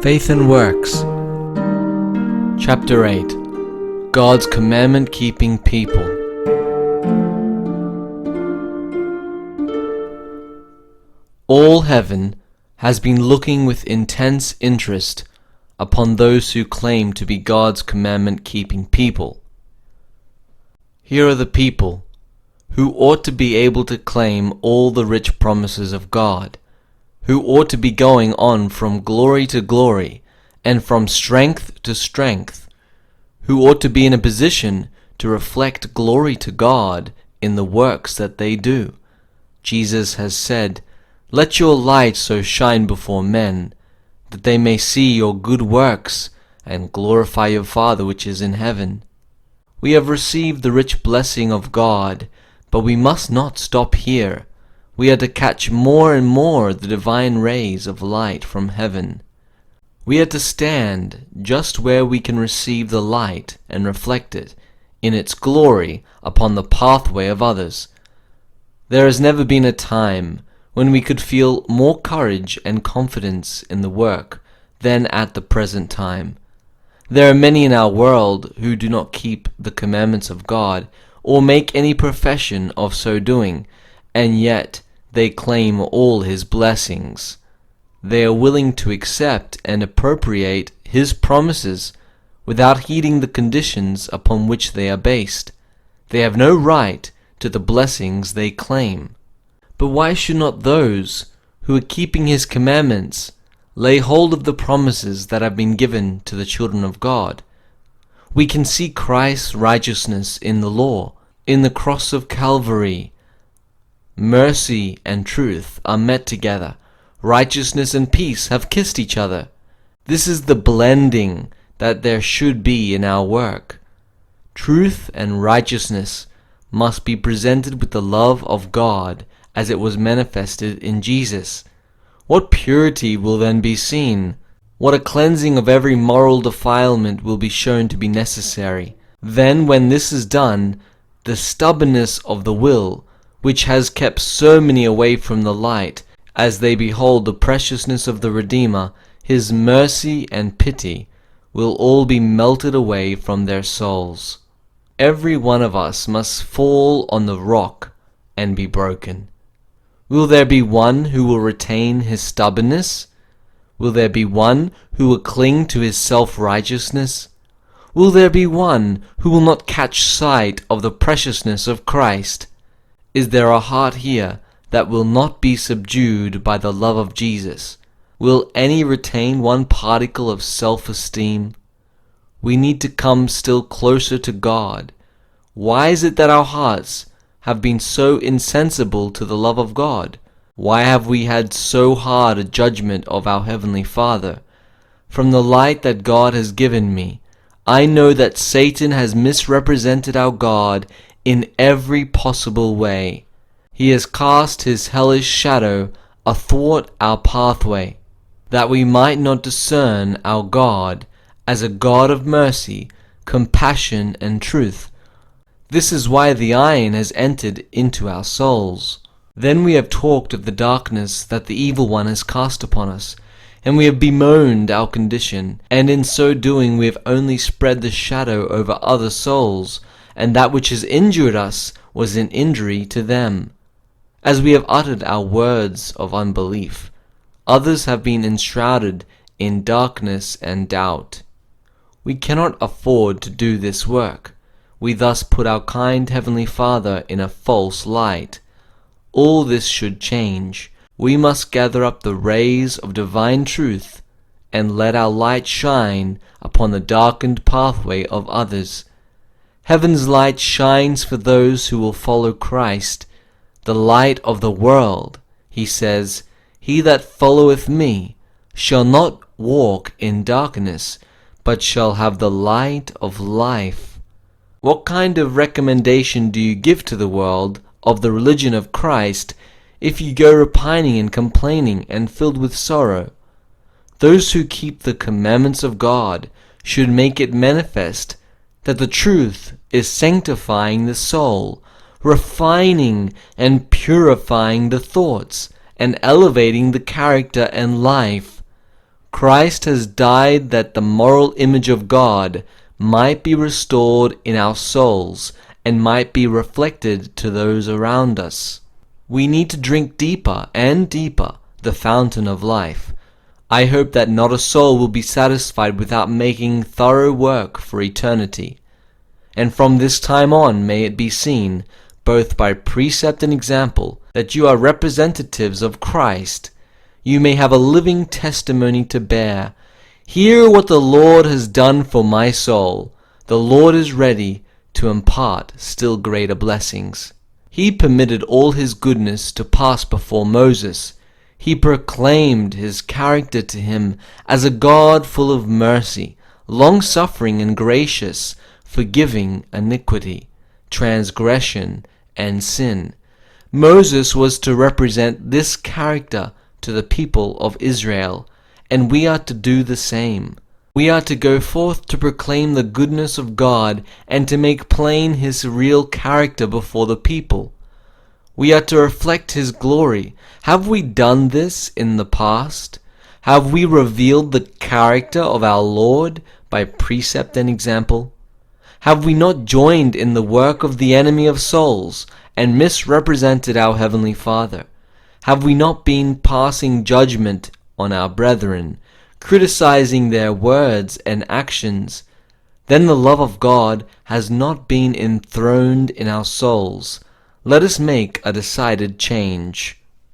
Faith and Works. Chapter 8. God's commandment-keeping people. All heaven has been looking with intense interest upon those who claim to be God's commandment-keeping people. Here are the people who ought to be able to claim all the rich promises of God, who ought to be going on from glory to glory and from strength to strength, who ought to be in a position to reflect glory to God in the works that they do. Jesus has said, "Let your light so shine before men, that they may see your good works and glorify your Father which is in heaven." We have received the rich blessing of God, but we must not stop here. We are to catch more and more the divine rays of light from heaven. We are to stand just where we can receive the light and reflect it in its glory upon the pathway of others. There has never been a time when we could feel more courage and confidence in the work than at the present time. There are many in our world who do not keep the commandments of God or make any profession of so doing, and yet they claim all His blessings. They are willing to accept and appropriate His promises without heeding the conditions upon which they are based. They have no right to the blessings they claim. But why should not those who are keeping His commandments lay hold of the promises that have been given to the children of God? We can see Christ's righteousness in the law, in the cross of Calvary. Mercy and truth are met together. Righteousness and peace have kissed each other. This is the blending that there should be in our work. Truth and righteousness must be presented with the love of God as it was manifested in Jesus. What purity will then be seen? What a cleansing of every moral defilement will be shown to be necessary. Then, when this is done, the stubbornness of the will, which has kept so many away from the light, as they behold the preciousness of the Redeemer, His mercy and pity, will all be melted away from their souls. Every one of us must fall on the rock and be broken. Will there be one who will retain his stubbornness? Will there be one who will cling to his self-righteousness? Will there be one who will not catch sight of the preciousness of Christ? Is there a heart here that will not be subdued by the love of Jesus? Will any retain one particle of self-esteem? We need to come still closer to God. Why is it that our hearts have been so insensible to the love of God? Why have we had so hard a judgment of our Heavenly Father? From the light that God has given me, I know that Satan has misrepresented our God in every possible way. He has cast his hellish shadow athwart our pathway, that we might not discern our God as a God of mercy, compassion, and truth. This is why the iron has entered into our souls. Then we have talked of the darkness that the evil one has cast upon us, and we have bemoaned our condition, and in so doing we have only spread the shadow over other souls, and that which has injured us was an injury to them. As we have uttered our words of unbelief, others have been enshrouded in darkness and doubt. We cannot afford to do this work. We thus put our kind Heavenly Father in a false light. All this should change. We must gather up the rays of divine truth and let our light shine upon the darkened pathway of others. Heaven's light shines for those who will follow Christ, the light of the world. He says, "He that followeth me shall not walk in darkness, but shall have the light of life." What kind of recommendation do you give to the world of the religion of Christ if you go repining and complaining and filled with sorrow? Those who keep the commandments of God should make it manifest that the truth is sanctifying the soul, refining and purifying the thoughts, and elevating the character and life. Christ has died that the moral image of God might be restored in our souls and might be reflected to those around us. We need to drink deeper and deeper the fountain of life. I hope that not a soul will be satisfied without making thorough work for eternity. And from this time on may it be seen, both by precept and example, that you are representatives of Christ. You may have a living testimony to bear. Hear what the Lord has done for my soul. The Lord is ready to impart still greater blessings. He permitted all his goodness to pass before Moses. He proclaimed his character to him as a God full of mercy, long-suffering and gracious, forgiving iniquity, transgression, and sin. Moses was to represent this character to the people of Israel, and we are to do the same. We are to go forth to proclaim the goodness of God and to make plain his real character before the people. We are to reflect his glory. Have we done this in the past? Have we revealed the character of our Lord by precept and example? Have we not joined in the work of the enemy of souls and misrepresented our Heavenly Father? Have we not been passing judgment on our brethren, criticizing their words and actions? Then the love of God has not been enthroned in our souls. Let us make a decided change.